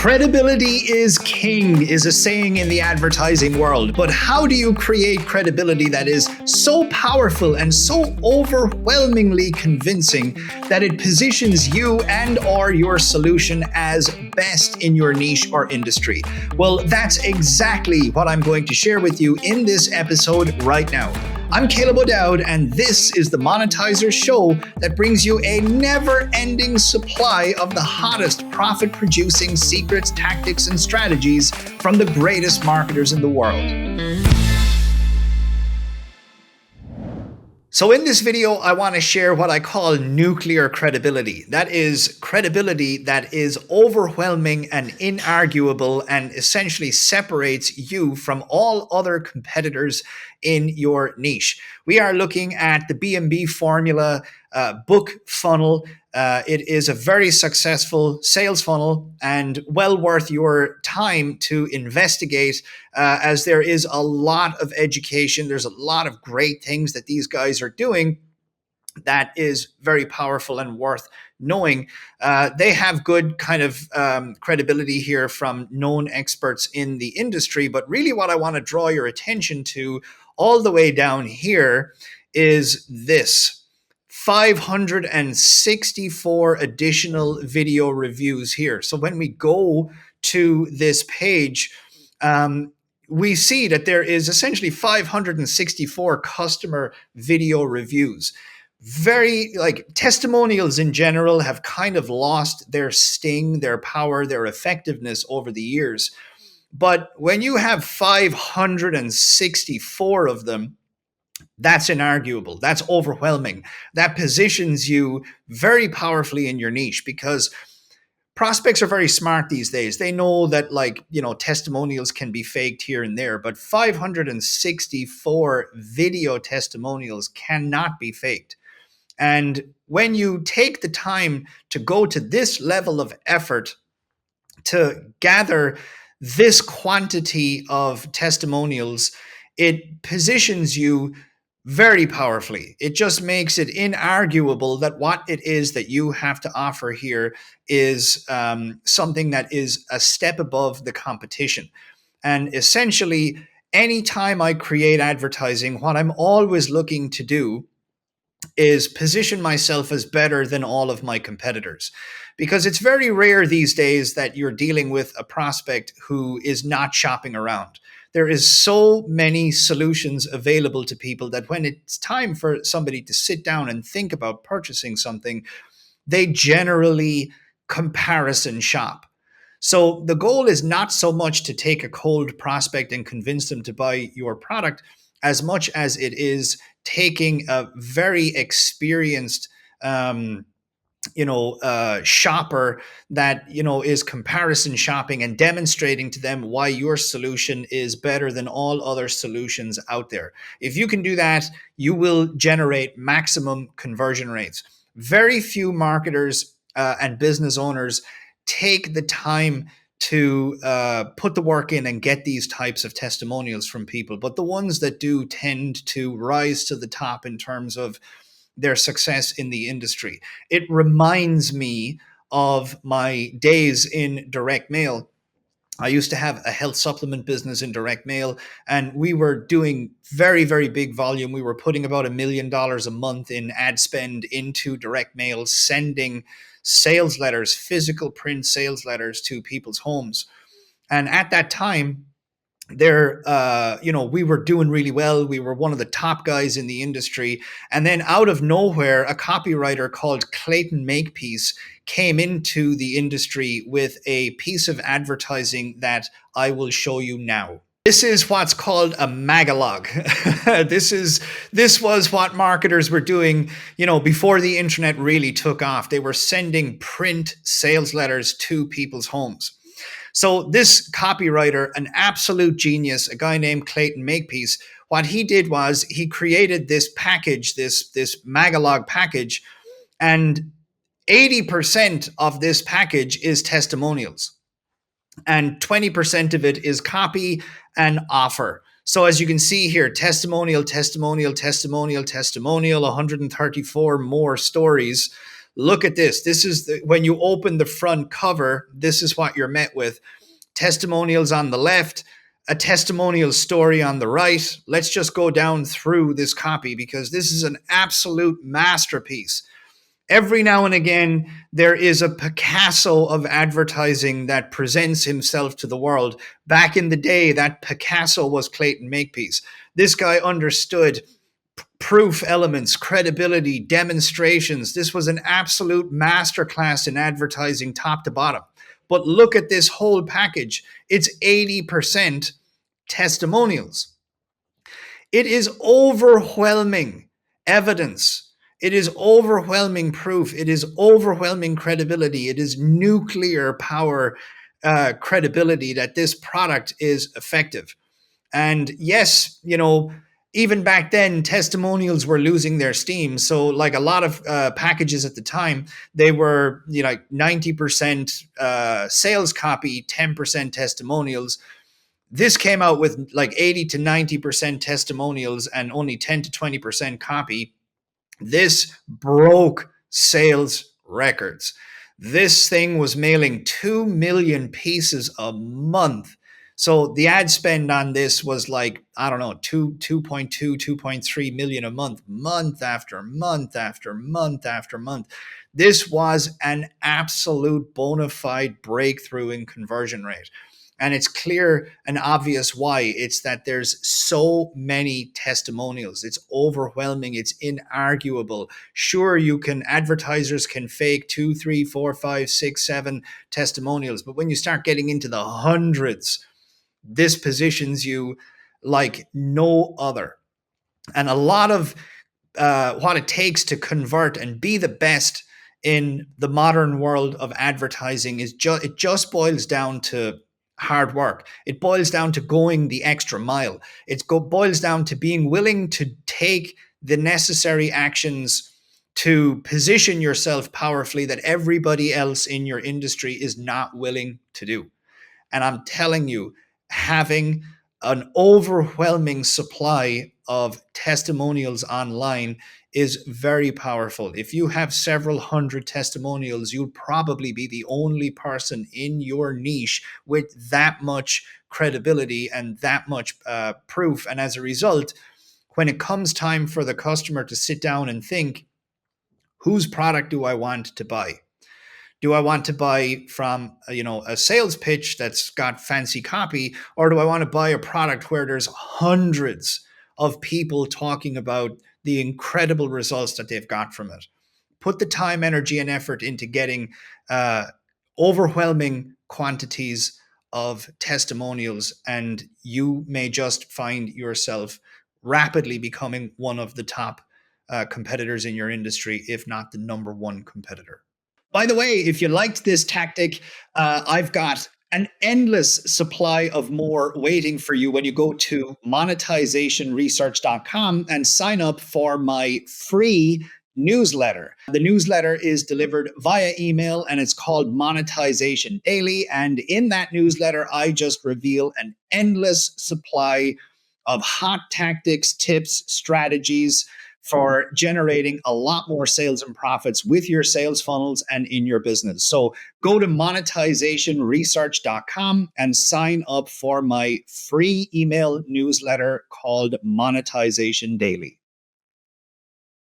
Credibility is king is a saying in the advertising world, but how do you create credibility that is so powerful and so overwhelmingly convincing that it positions you and or your solution as best in your niche or industry? Well, that's exactly what I'm going to share with you in this episode right now. I'm O Dowd, and this is the Monetizers show that brings you a never-ending supply of the hottest profit-producing secrets, tactics, and strategies from the greatest marketers in the world. So in this video, I want to share what I call nuclear credibility. That is credibility that is overwhelming and inarguable and essentially separates you from all other competitors in your niche. We are looking at the B&B formula book funnel. It is a very successful sales funnel and well worth your time to investigate as there is a lot of education. There's a lot of great things that these guys are doing that is very powerful and worth knowing. They have good kind of credibility here from known experts in the industry. But really what I want to draw your attention to all the way down here is this. 564 additional video reviews here. So when we go to this page, we see that there is essentially 564 customer video reviews. Very like testimonials in general have kind of lost their sting, their power, their effectiveness over the years. But when you have 564 of them, that's inarguable. That's overwhelming. That positions you very powerfully in your niche because prospects are very smart these days. They know that testimonials can be faked here and there, but 564 video testimonials cannot be faked. And when you take the time to go to this level of effort to gather this quantity of testimonials, it positions you very powerfully. It just makes it inarguable that what it is that you have to offer here is something that is a step above the competition. And essentially, anytime I create advertising, what I'm always looking to do is position myself as better than all of my competitors. Because it's very rare these days that you're dealing with a prospect who is not shopping around. There is so many solutions available to people that when it's time for somebody to sit down and think about purchasing something, they generally comparison shop. So the goal is not so much to take a cold prospect and convince them to buy your product as much as it is taking a very experienced shopper that, is comparison shopping and demonstrating to them why your solution is better than all other solutions out there. If you can do that, you will generate maximum conversion rates. Very few marketers and business owners take the time to put the work in and get these types of testimonials from people. But the ones that do tend to rise to the top in terms of their success in the industry. It reminds me of my days in direct mail. I used to have a health supplement business in direct mail, and we were doing very, very big volume. We were putting about $1 million a month in ad spend into direct mail, sending sales letters, physical print sales letters to people's homes. And at that time, we were doing really well. We were one of the top guys in the industry. And then out of nowhere, a copywriter called Clayton Makepeace came into the industry with a piece of advertising that I will show you now. This is what's called a Magalog. This was what marketers were doing, before the internet really took off. They were sending print sales letters to people's homes. So this copywriter, an absolute genius, a guy named Clayton Makepeace, what he did was he created this package, this Magalog package, and 80% of this package is testimonials. And 20% of it is copy and offer. So as you can see here, testimonial, 134 more stories. Look at this. This is when you open the front cover, this is what you're met with. Testimonials on the left, a testimonial story on the right. Let's just go down through this copy because this is an absolute masterpiece. Every now and again, there is a Picasso of advertising that presents himself to the world. Back in the day, that Picasso was Clayton Makepeace. This guy understood proof elements, credibility, demonstrations. This was an absolute masterclass in advertising top to bottom. But look at this whole package. It's 80% testimonials. It is overwhelming evidence. It is overwhelming proof. It is overwhelming credibility. It is nuclear power credibility that this product is effective. And yes, even back then, testimonials were losing their steam. So, like a lot of packages at the time, they were like 90% sales copy, 10% testimonials. This came out with like 80 to 90% testimonials and only 10 to 20% copy. This broke sales records. This thing was mailing 2 million pieces a month. So the ad spend on this was like, I don't know, 2.3 million a month after month after month after month. This was an absolute bona fide breakthrough in conversion rate. And it's clear and obvious why. It's that there's so many testimonials. It's overwhelming. It's inarguable. Sure, advertisers can fake 2, 3, 4, 5, 6, 7 testimonials. But when you start getting into the hundreds, this positions you like no other. And a lot of what it takes to convert and be the best in the modern world of advertising is it just boils down to hard work. It boils down to going the extra mile. Boils down to being willing to take the necessary actions to position yourself powerfully that everybody else in your industry is not willing to do. And I'm telling you, having an overwhelming supply of testimonials online is very powerful. If you have several hundred testimonials, you'll probably be the only person in your niche with that much credibility and that much proof. And as a result, when it comes time for the customer to sit down and think, whose product do I want to buy? Do I want to buy from a sales pitch that's got fancy copy, or do I want to buy a product where there's hundreds of people talking about the incredible results that they've got from it? Put the time, energy, and effort into getting overwhelming quantities of testimonials, and you may just find yourself rapidly becoming one of the top competitors in your industry, if not the number one competitor. By the way, if you liked this tactic, I've got an endless supply of more waiting for you when you go to monetizationresearch.com and sign up for my free newsletter. The newsletter is delivered via email and it's called Monetization Daily. And in that newsletter, I just reveal an endless supply of hot tactics, tips, strategies for generating a lot more sales and profits with your sales funnels and in your business. So go to monetizationresearch.com and sign up for my free email newsletter called Monetization Daily.